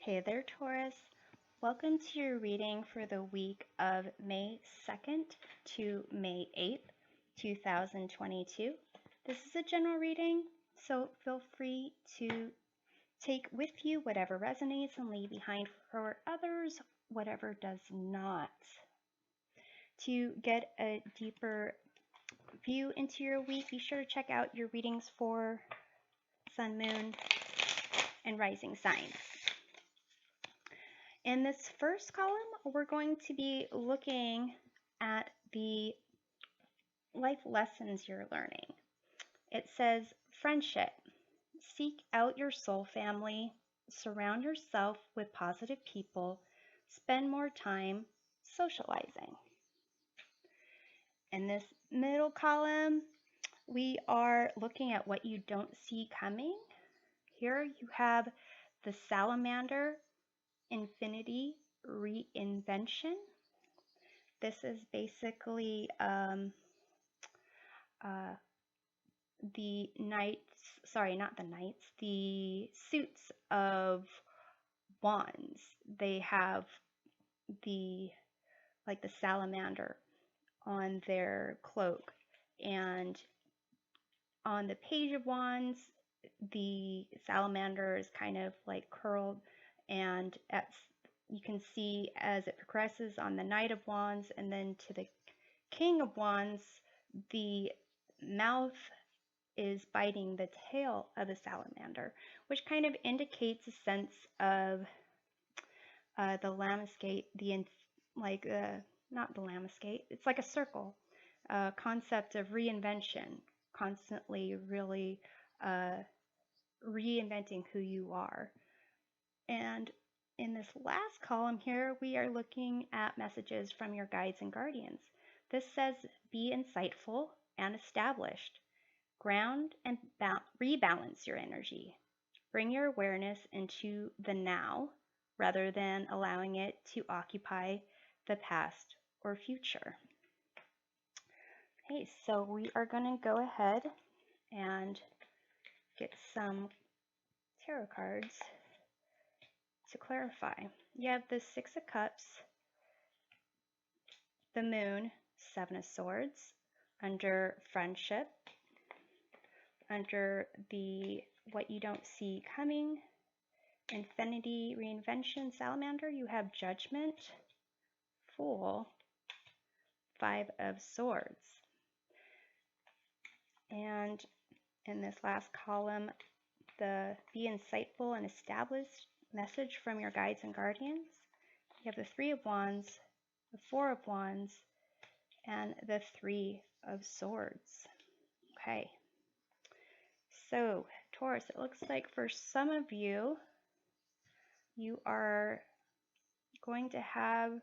Hey there, Taurus. Welcome to your reading for the week of May 2nd to May 8th, 2022. This is a general reading, so feel free to take with you whatever resonates and leave behind for others whatever does not. To get a deeper view into your week, be sure to check out your readings for Sun, Moon, and Rising signs. In this first column, we're going to be looking at the life lessons you're learning. It says, friendship. Seek out your soul family. Surround yourself with positive people. Spend more time socializing. In this middle column, we are looking at what you don't see coming. Here you have the salamander, infinity, reinvention. This is basically the the suits of wands. They have the salamander on their cloak, and on the page of wands, the salamander is kind of like curled, and you can see as it progresses on the Knight of Wands and then to the King of Wands, the mouth is biting the tail of the salamander, which kind of indicates a sense of the Lamescate, not the Lamescate, it's like a circle, concept of reinvention, constantly really reinventing who you are. And in this last column here, we are looking at messages from your guides and guardians. This says, be insightful and established. Ground and rebalance your energy. Bring your awareness into the now rather than allowing it to occupy the past or future. Okay, so we are going to go ahead and get some tarot cards to clarify. You have the Six of Cups, the Moon, Seven of Swords, under friendship, under the what you don't see coming, infinity, reinvention, salamander, you have judgment, Fool, Five of Swords. And in this last column, the be insightful and established message from your guides and guardians. You have the Three of Wands, the Four of Wands, and the Three of Swords. Okay. So, Taurus, it looks like for some of you, you are going to have a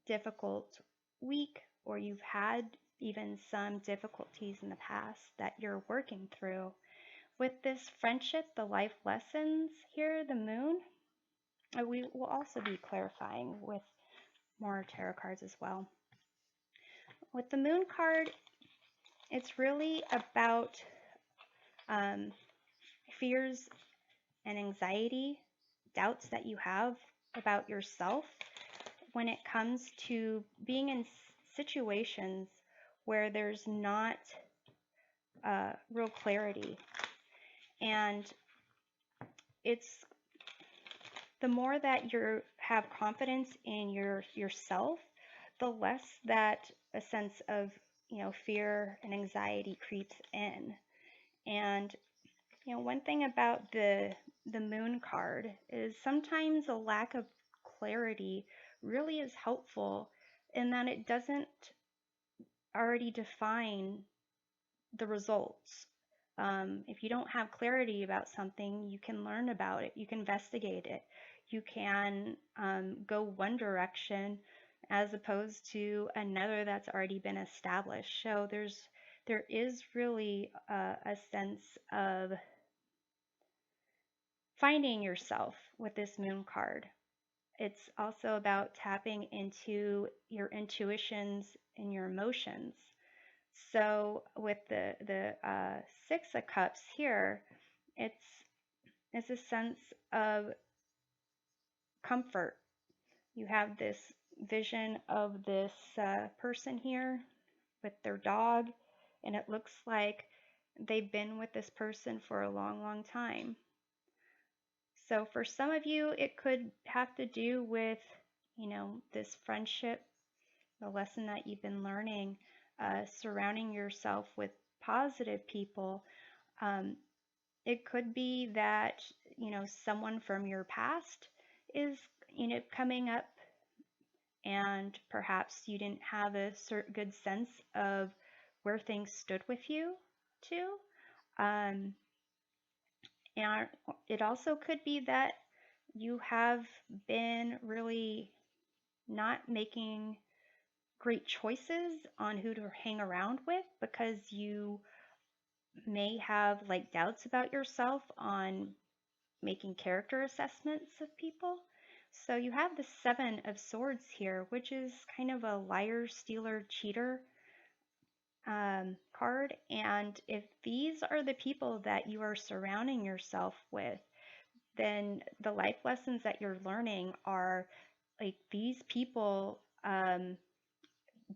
difficult week, or you've had even some difficulties in the past that you're working through. With this friendship, the life lessons here, the Moon, we will also be clarifying with more tarot cards as well. With the Moon card, it's really about fears and anxiety, doubts that you have about yourself when it comes to being in situations where there's not real clarity. And it's the more that you have confidence in yourself, the less that a sense of fear and anxiety creeps in. And one thing about the Moon card is sometimes a lack of clarity really is helpful in that it doesn't already define the results. If you don't have clarity about something, you can learn about it, you can investigate it, you can go one direction as opposed to another that's already been established. So there is really a sense of finding yourself with this Moon card. It's also about tapping into your intuitions and your emotions. So with the Six of Cups here, it's a sense of comfort. You have this vision of this person here with their dog, and it looks like they've been with this person for a long, long time. So for some of you, it could have to do with, this friendship, the lesson that you've been learning, surrounding yourself with positive people. Um, it could be that, someone from your past is, coming up, and perhaps you didn't have a good sense of where things stood with you too. Um, and it also could be that you have been really not making great choices on who to hang around with because you may have like doubts about yourself on making character assessments of people. So you have the Seven of Swords here, which is kind of a liar, stealer, cheater card. And if these are the people that you are surrounding yourself with, then the life lessons that you're learning are like these people,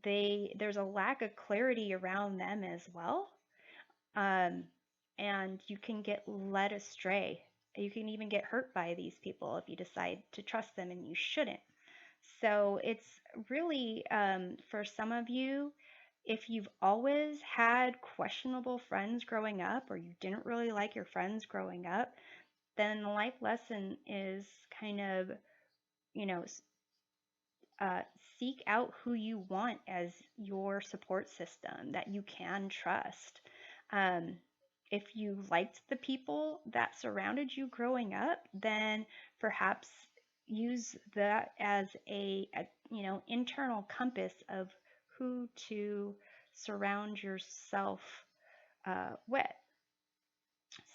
there's a lack of clarity around them as well. Um, and you can get led astray. You can even get hurt by these people if you decide to trust them, and you shouldn't. So it's really, for some of you, if you've always had questionable friends growing up, or you didn't really like your friends growing up, then the life lesson is kind of, you know, uh, seek out who you want as your support system that you can trust. Um, if you liked the people that surrounded you growing up, then perhaps use that as a internal compass of who to surround yourself with.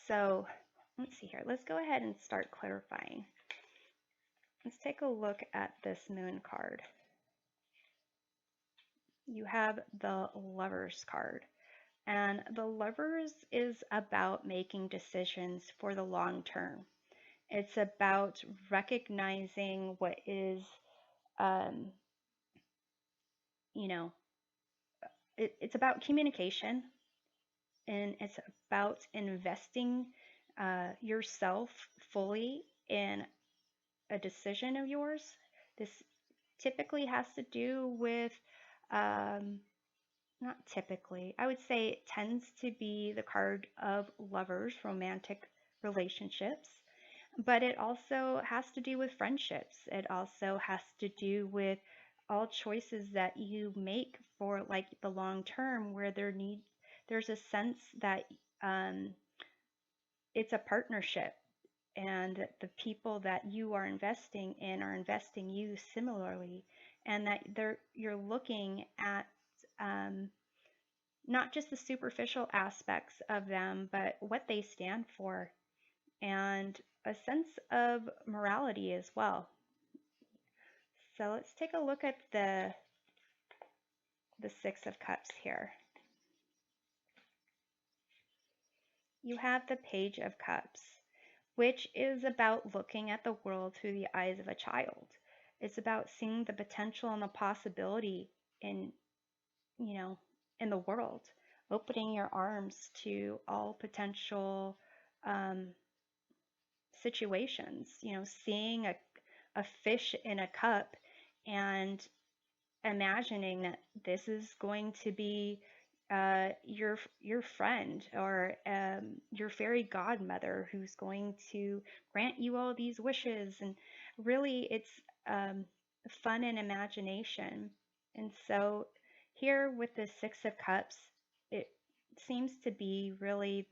So let's see here. Let's go ahead and start clarifying. Let's take a look at this moon card. You have the Lovers card. And the Lovers is about making decisions for the long term. It's about recognizing what is, um, you know, it's about communication, and it's about investing yourself fully in a decision of yours. This typically has to do with, not typically, I would say it tends to be the card of lovers, romantic relationships, but it also has to do with friendships. It also has to do with all choices that you make for like the long term, where there's a sense that um, it's a partnership, and that the people that you are investing in are investing you similarly, and that you're looking at um, not just the superficial aspects of them, but what they stand for, and a sense of morality as well. So let's take a look at the Six of Cups here. You have the Page of Cups, which is about looking at the world through the eyes of a child. It's about seeing the potential and the possibility in, in the world, opening your arms to all potential um, situations, seeing a fish in a cup and imagining that this is going to be your friend, or your fairy godmother who's going to grant you all these wishes. And really, it's fun and imagination. And so here with the Six of Cups, it seems to be really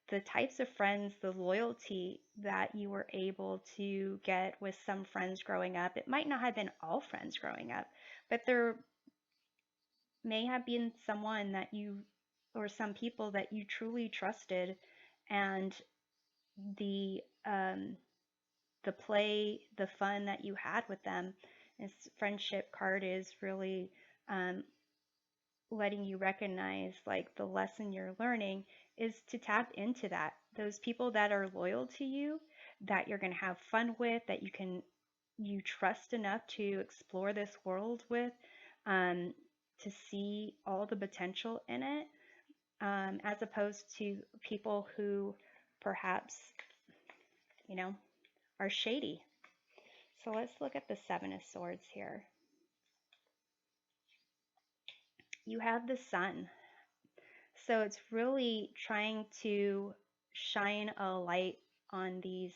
the types of friends, the loyalty that you were able to get with some friends growing up. It might not have been all friends growing up, but there may have been someone that you, or some people that you truly trusted, and the um, the play, the fun that you had with them. This friendship card is really letting you recognize like the lesson you're learning is to tap into that. Those people that are loyal to you, that you're going to have fun with, that you can you trust enough to explore this world with, um, to see all the potential in it, as opposed to people who perhaps, you know, are shady. So let's look at the Seven of Swords here. You have the Sun. So it's really trying to shine a light on these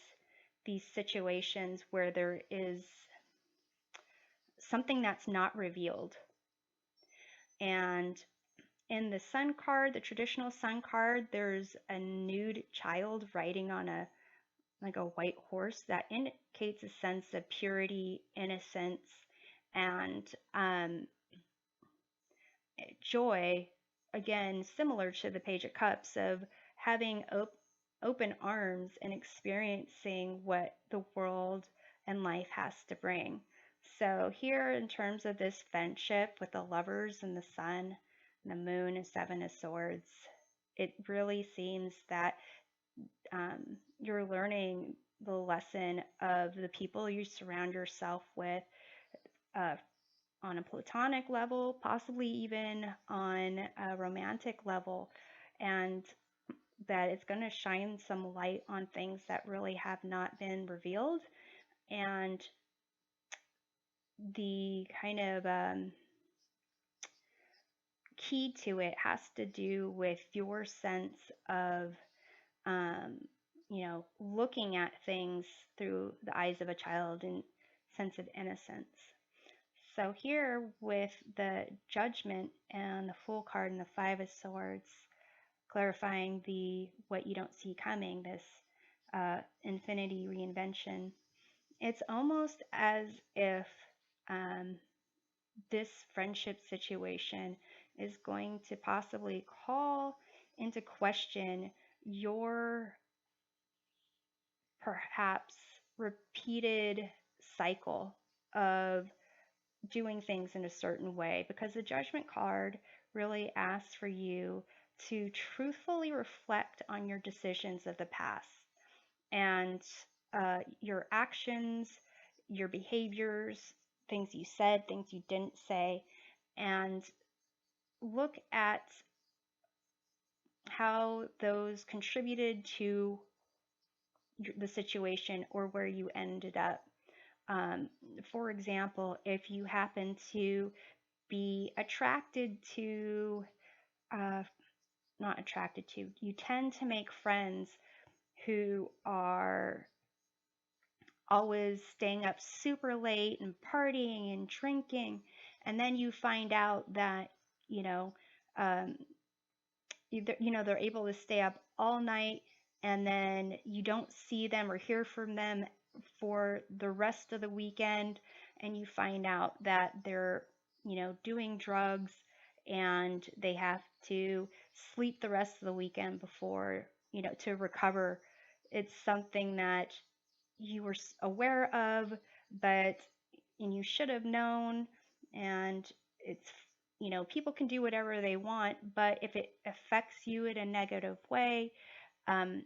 situations where there is something that's not revealed. And in the Sun card, the traditional Sun card, there's a nude child riding on a like a white horse that indicates a sense of purity, innocence, and joy, again, similar to the Page of Cups, of having open arms and experiencing what the world and life has to bring. So here, in terms of this friendship with the lovers and the sun and the moon and Seven of Swords, it really seems that you're learning the lesson of the people you surround yourself with, uh, on a platonic level, possibly even on a romantic level, and that it's going to shine some light on things that really have not been revealed. And the kind of key to it has to do with your sense of, um, looking at things through the eyes of a child and sense of innocence. So here with the Judgment and the Fool card and the Five of Swords, clarifying the what you don't see coming, this infinity reinvention, it's almost as if this friendship situation is going to possibly call into question your perhaps repeated cycle of doing things in a certain way, because the Judgment card really asks for you to truthfully reflect on your decisions of the past and your actions, your behaviors, things you said, things you didn't say, and look at how those contributed to the situation or where you ended up. Um, for example, if you happen to be attracted to, not attracted to, you tend to make friends who are always staying up super late and partying and drinking, and then you find out that, you know, um, they're able to stay up all night, and then you don't see them or hear from them for the rest of the weekend, and you find out that they're, doing drugs, and they have to sleep the rest of the weekend before, to recover. It's something that you were aware of, but and you should have known, and it's, people can do whatever they want, but if it affects you in a negative way, um,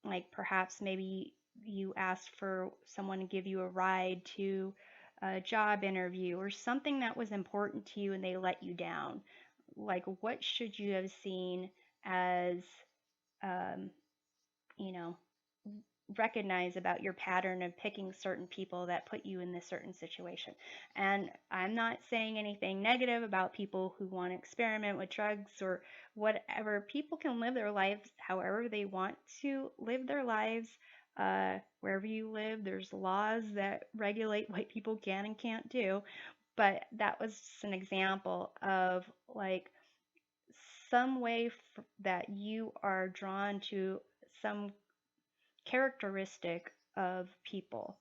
like perhaps maybe you asked for someone to give you a ride to a job interview or something that was important to you and they let you down, like what should you have seen as, um, you know, recognize about your pattern of picking certain people that put you in this certain situation. And I'm not saying anything negative about people who want to experiment with drugs or whatever. People can live their lives however they want to live their lives. Wherever you live, there's laws that regulate what people can and can't do. But that was just an example of like some way that you are drawn to some characteristic of people.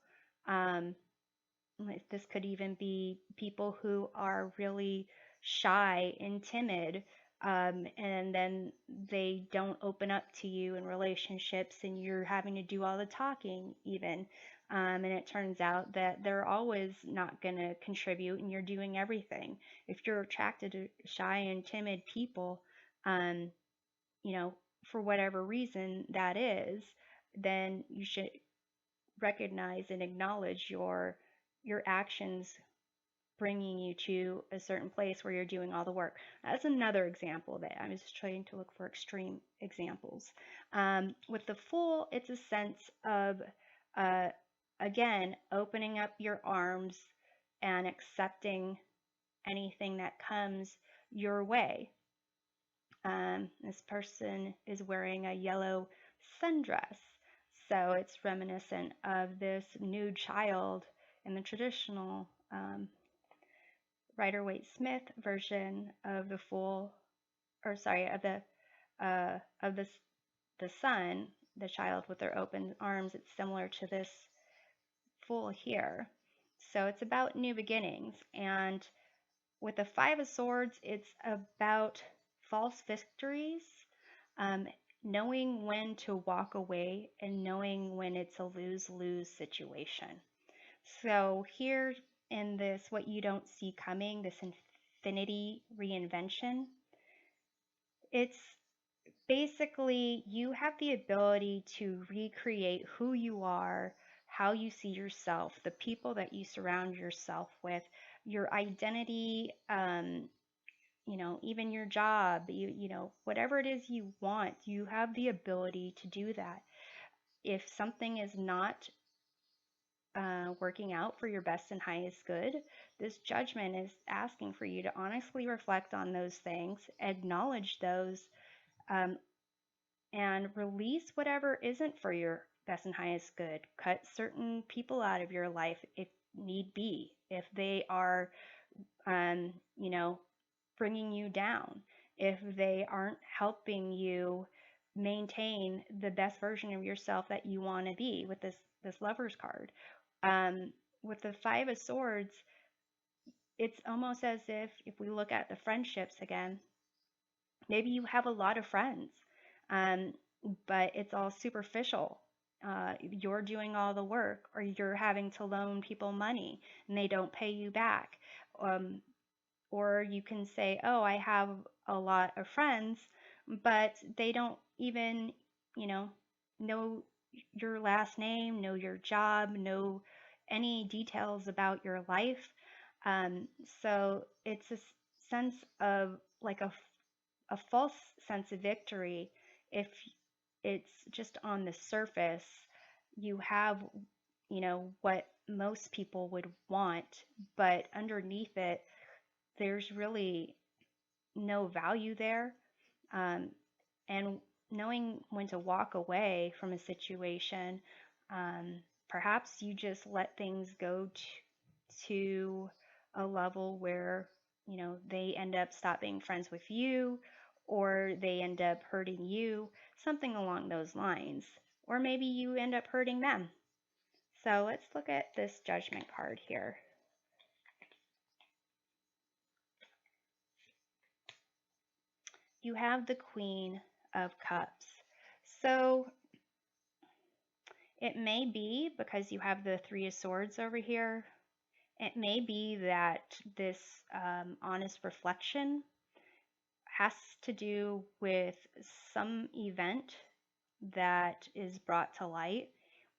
Um, this could even be people who are really shy and timid, and then they don't open up to you in relationships, and you're having to do all the talking, even. And it turns out that they're always not going to contribute, and you're doing everything. If you're attracted to shy and timid people, um, you know, for whatever reason that is, then you should recognize and acknowledge your actions bringing you to a certain place where you're doing all the work. That's another example of it. I'm just trying to look for extreme examples. With the Fool, it's a sense of, uh, again, opening up your arms and accepting anything that comes your way. This person is wearing a yellow sundress, so it's reminiscent of this nude child in the traditional Rider-Waite-Smith version of the Fool, or sorry, of the Sun, the child with their open arms. It's similar to this Fool here. So it's about new beginnings, and with the Five of Swords, it's about false victories, um, knowing when to walk away and knowing when it's a lose-lose situation. So here in this, what you don't see coming, this infinity reinvention, it's basically you have the ability to recreate who you are, how you see yourself, the people that you surround yourself with, your identity, even your job, whatever it is you want, you have the ability to do that. If something is not working out for your best and highest good, this judgment is asking for you to honestly reflect on those things, acknowledge those, um, and release whatever isn't for your best and highest good. Cut certain people out of your life if need be, if they are, um, you know, bringing you down, if they aren't helping you maintain the best version of yourself that you want to be with this Lover's card. Um, with the Five of Swords, it's almost as if we look at the friendships again, maybe you have a lot of friends, um, but it's all superficial. You're doing all the work, or you're having to loan people money and they don't pay you back. Um, or you can say, oh, I have a lot of friends, but they don't even, know your last name, know your job, know any details about your life. So it's a sense of like a false sense of victory if it's just on the surface. You have, what most people would want, but underneath it, there's really no value there. Um, and knowing when to walk away from a situation, perhaps you just let things go to a level where, they end up stop being friends with you, or they end up hurting you, something along those lines. Or maybe you end up hurting them. So let's look at this Judgment card here. You have the Queen of Cups. So it may be, because you have the Three of Swords over here, it may be that this honest reflection has to do with some event that is brought to light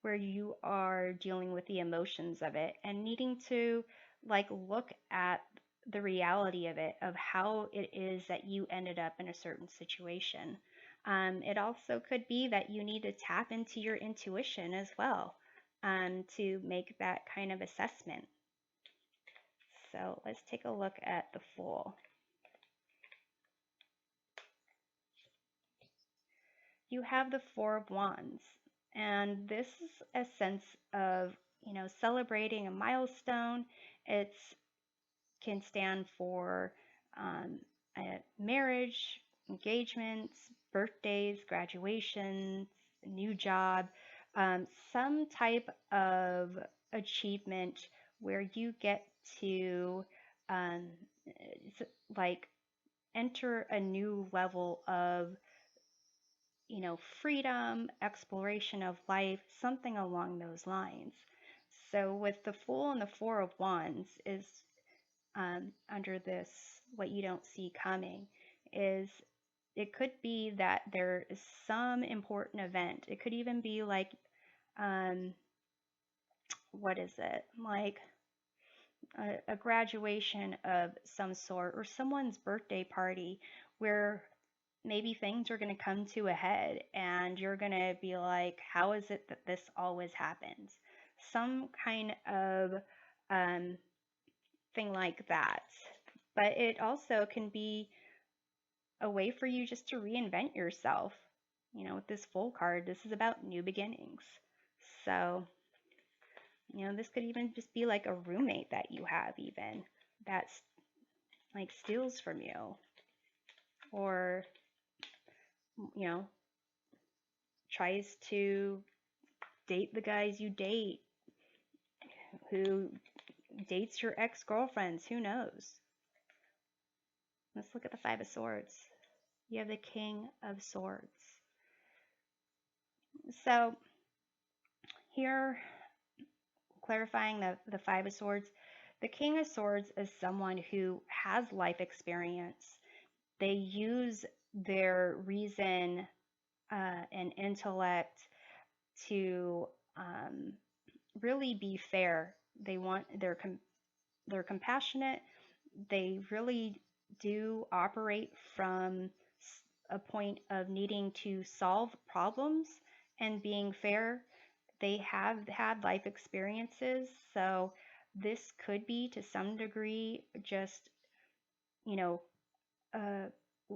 where you are dealing with the emotions of it and needing to look at the reality of it, of how it is that you ended up in a certain situation. It also could be that you need to tap into your intuition as well, to make that kind of assessment. So let's take a look at the Fool. You have the Four of Wands, and this is a sense of, celebrating a milestone. It can stand for a marriage, engagements, birthdays, graduations, a new job, some type of achievement where you get to um, like enter a new level of, freedom, exploration of life, something along those lines. So with the Fool and the Four of Wands is under this, what you don't see coming is, it could be that there is some important event. It could even be like, um, what is it? Like a graduation of some sort or someone's birthday party where maybe things are going to come to a head and you're going to be like, how is it that this always happens? Some kind of um, thing like that. But it also can be a way for you just to reinvent yourself. With this full card, this is about new beginnings. So, this could even just be like a roommate that you have, even that's like steals from you, or, you know, tries to date the guys you date, who dates your ex-girlfriends, who knows? Let's look at the Five of Swords. You have the King of Swords. So here, clarifying the Five of Swords, the King of Swords is someone who has life experience. They use their reason and intellect to really be fair. They're compassionate. They really do operate from a point of needing to solve problems and being fair. They have had life experiences, so this could be to some degree just, you know, uh,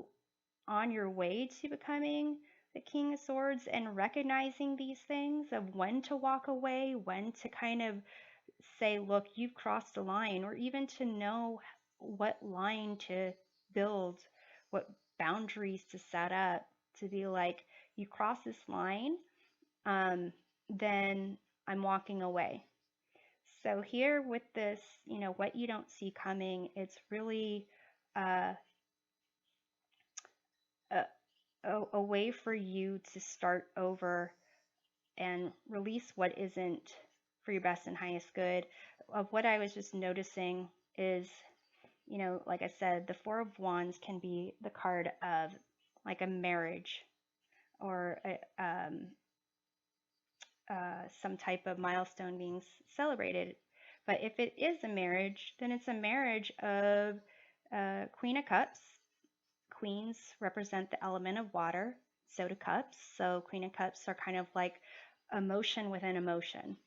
on your way to becoming the King of Swords and recognizing these things of when to walk away, when to kind of say, look, you've crossed a line, or even to know what line to build, what boundaries to set up to be like, you cross this line, then I'm walking away. So here with this, what you don't see coming, it's really uh, a way for you to start over and release what isn't for your best and highest good. Of what I was just noticing is, like I said, the Four of Wands can be the card of like a marriage or some type of milestone being celebrated. But if it is a marriage, then it's a marriage of Queen of Cups. Queens represent the element of water, so do cups. So Queen of Cups are kind of like emotion within emotion.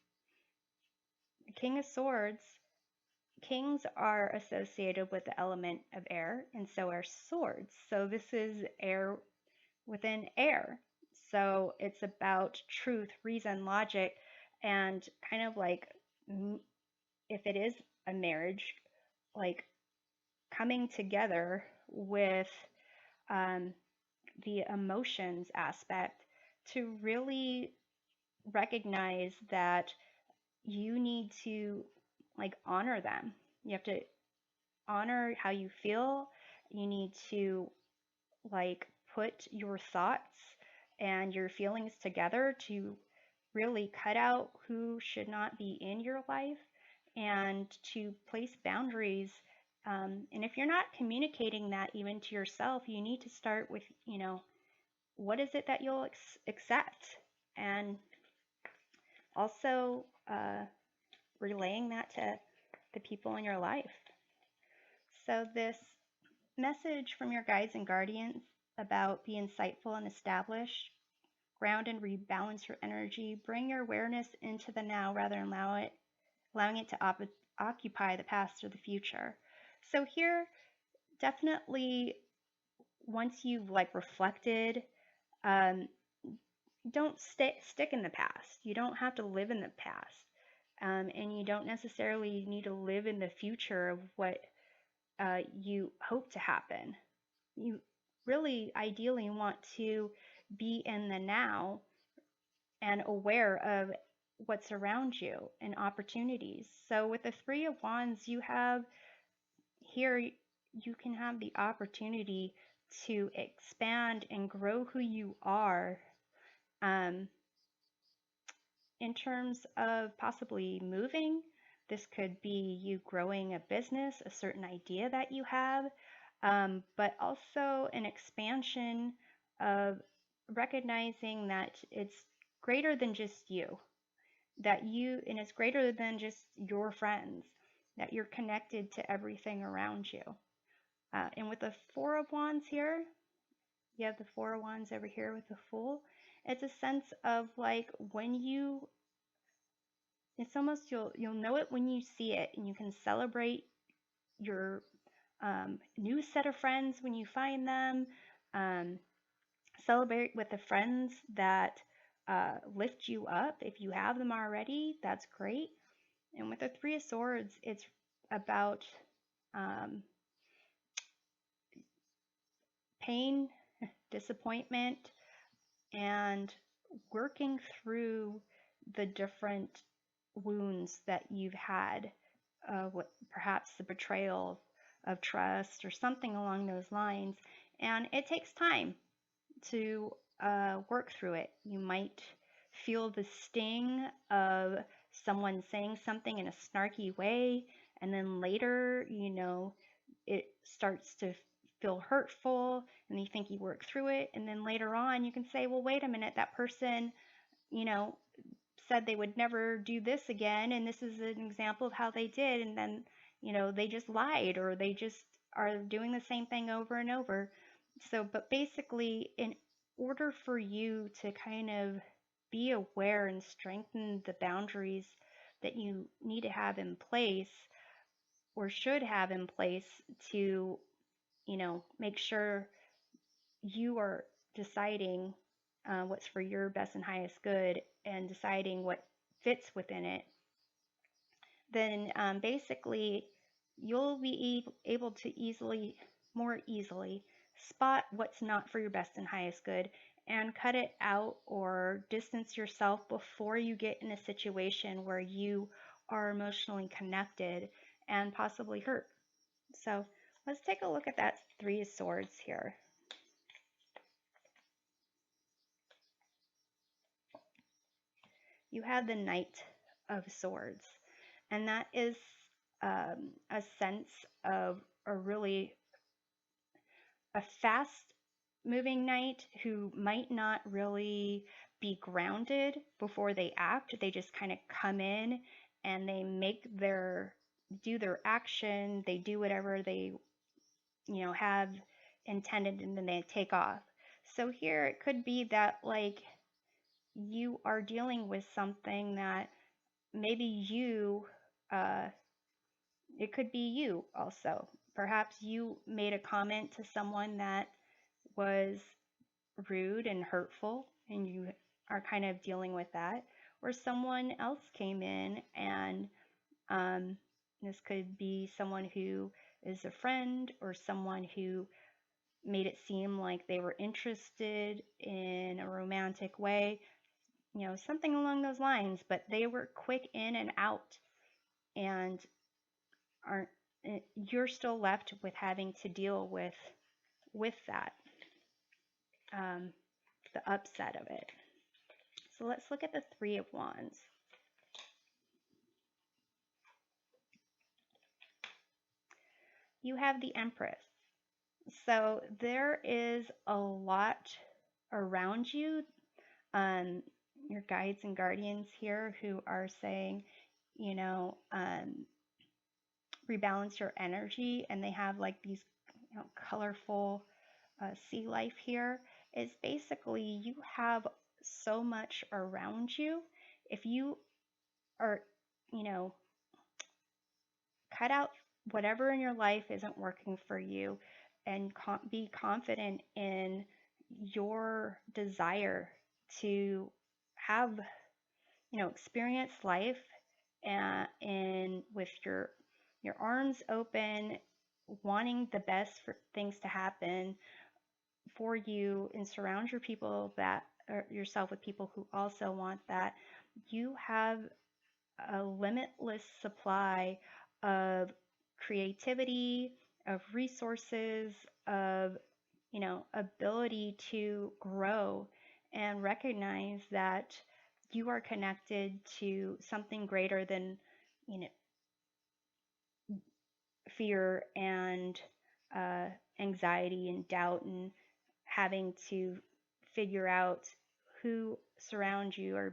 King of Swords, kings are associated with the element of air, and so are swords. So this is air within air. So it's about truth, reason, logic, and kind of like, if it is a marriage, like coming together with the emotions aspect to really recognize that you need to like honor them. You have to honor how you feel. You need to like put your thoughts and your feelings together to really cut out who should not be in your life and to place boundaries. And if you're not communicating that even to yourself, you need to start with, what is it that you'll accept? And also relaying that to the people in your life. So this message from your guides and guardians about be insightful and established, ground and rebalance your energy, bring your awareness into the now rather than allowing it to occupy the past or the future. So here, definitely, once you've like reflected, um, don't stick in the past. You don't have to live in the past. And you don't necessarily need to live in the future of what you hope to happen. You really ideally want to be in the now and aware of what's around you and opportunities. So with the Three of Wands, you have here, you can have the opportunity to expand and grow who you are. In terms of possibly moving, this could be you growing a business, a certain idea that you have, but also an expansion of recognizing that it's greater than just you. and it's greater than just your friends, that you're connected to everything around you. And with the Four of Wands here, you have the Four of Wands over here with the Fool. It's a sense of like when it's almost you'll know it when you see it, and you can celebrate your new set of friends when you find them. Um, Celebrate with the friends that lift you up. If you have them already, that's great. And with the Three of Swords, it's about um, pain, disappointment, and working through the different wounds that you've had, perhaps the betrayal of trust or something along those lines. And it takes time to work through it. You might feel the sting of someone saying something in a snarky way, and then later, it starts to feel hurtful, and you think you work through it, and then later on, you can say, well, wait a minute, that person, you know, said they would never do this again, and this is an example of how they did, and then, they just lied, or they just are doing the same thing over and over. So, but basically, in order for you to kind of be aware and strengthen the boundaries that you need to have in place or should have in place to, make sure you are deciding what's for your best and highest good and deciding what fits within it, then basically you'll be able to more easily spot what's not for your best and highest good and cut it out or distance yourself before you get in a situation where you are emotionally connected and possibly hurt. So let's take a look at that Three of Swords here. You have the Knight of Swords, and that is a sense of a fast moving knight who might not really be grounded before they act. They just kind of come in and they do their action, they do whatever they, have intended, and then they take off. So here it could be that like you are dealing with something that maybe uh, it could be you also. Perhaps you made a comment to someone that was rude and hurtful, and you are kind of dealing with that. Or someone else came in, and this could be someone who is a friend or someone who made it seem like they were interested in a romantic way, something along those lines, but they were quick in and out, and aren't you're still left with having to deal with that, um, the upset of it. So let's look at the Three of Wands. You have the Empress. So there is a lot around you, your guides and guardians here who are saying, rebalance your energy, and they have like these colorful sea life here. Is basically you have so much around you. If you are, you know, cut out whatever in your life isn't working for you, and be confident in your desire to have, experience life, and with your arms open, wanting the best for things to happen for you, and surround yourself with people who also want that. You have a limitless supply of creativity, of resources, of, ability to grow and recognize that you are connected to something greater than, you know, fear and anxiety and doubt, and having to figure out who surrounds you, or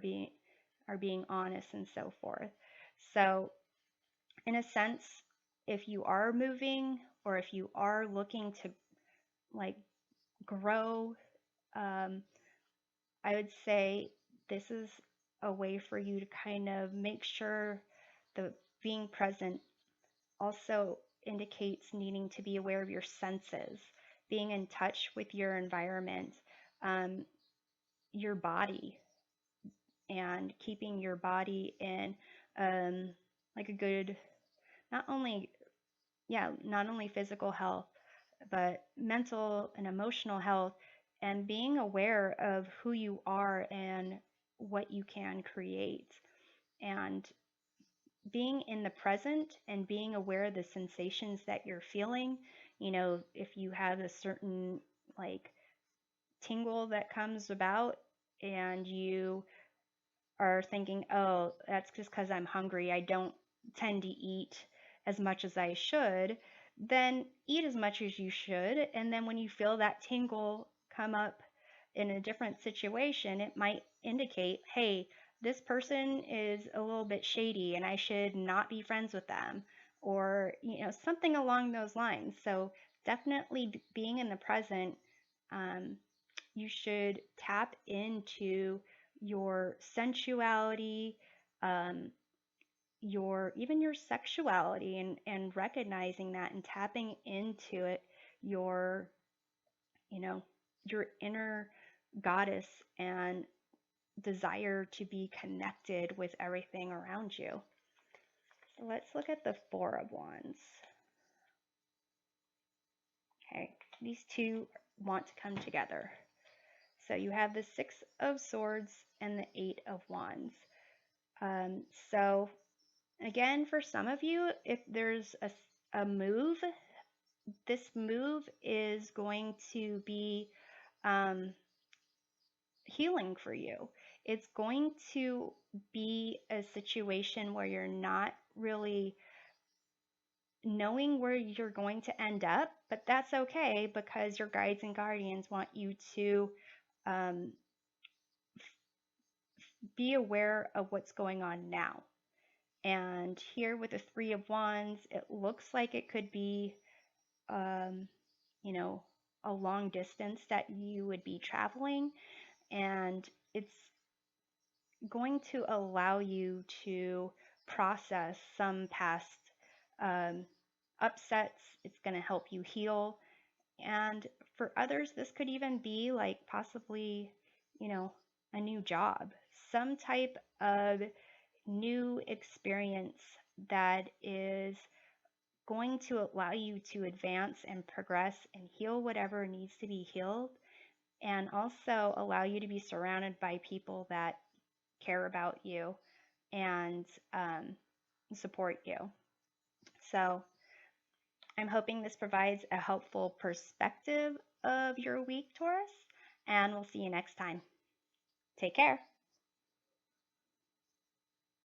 are being honest and so forth. So, in a sense, if you are moving or if you are looking to like grow, um, I would say this is a way for you to kind of make sure the being present also indicates needing to be aware of your senses, being in touch with your environment, um, your body, and keeping your body in like a good, not only, yeah, not only physical health, but mental and emotional health, and being aware of who you are and what you can create. And being in the present and being aware of the sensations that you're feeling. You know, if you have a certain like tingle that comes about and you are thinking, oh, that's just because I'm hungry, I don't tend to eat as much as I should, then eat as much as you should. And then when you feel that tingle come up in a different situation, it might indicate, hey, this person is a little bit shady and I should not be friends with them, or, you know, something along those lines. So definitely being in the present, um, you should tap into your sensuality, um, your even your sexuality, and recognizing that and tapping into it, your, you know, your inner goddess and desire to be connected with everything around you. So let's look at the Four of Wands. Okay, these two want to come together. So you have the Six of Swords and the Eight of Wands. So again, for some of you, if there's a move, this move is going to be healing for you. It's going to be a situation where you're not really knowing where you're going to end up, but that's okay because your guides and guardians want you to um, be aware of what's going on now. And here with the Three of Wands, it looks like it could be, um, you know, a long distance that you would be traveling. And it's going to allow you to process some past um, upsets. It's going to help you heal. And for others, this could even be like possibly, you know, a new job, some type of new experience that is going to allow you to advance and progress and heal whatever needs to be healed, and also allow you to be surrounded by people that care about you and support you. So I'm hoping this provides a helpful perspective of your week, Taurus, and we'll see you next time. Take care.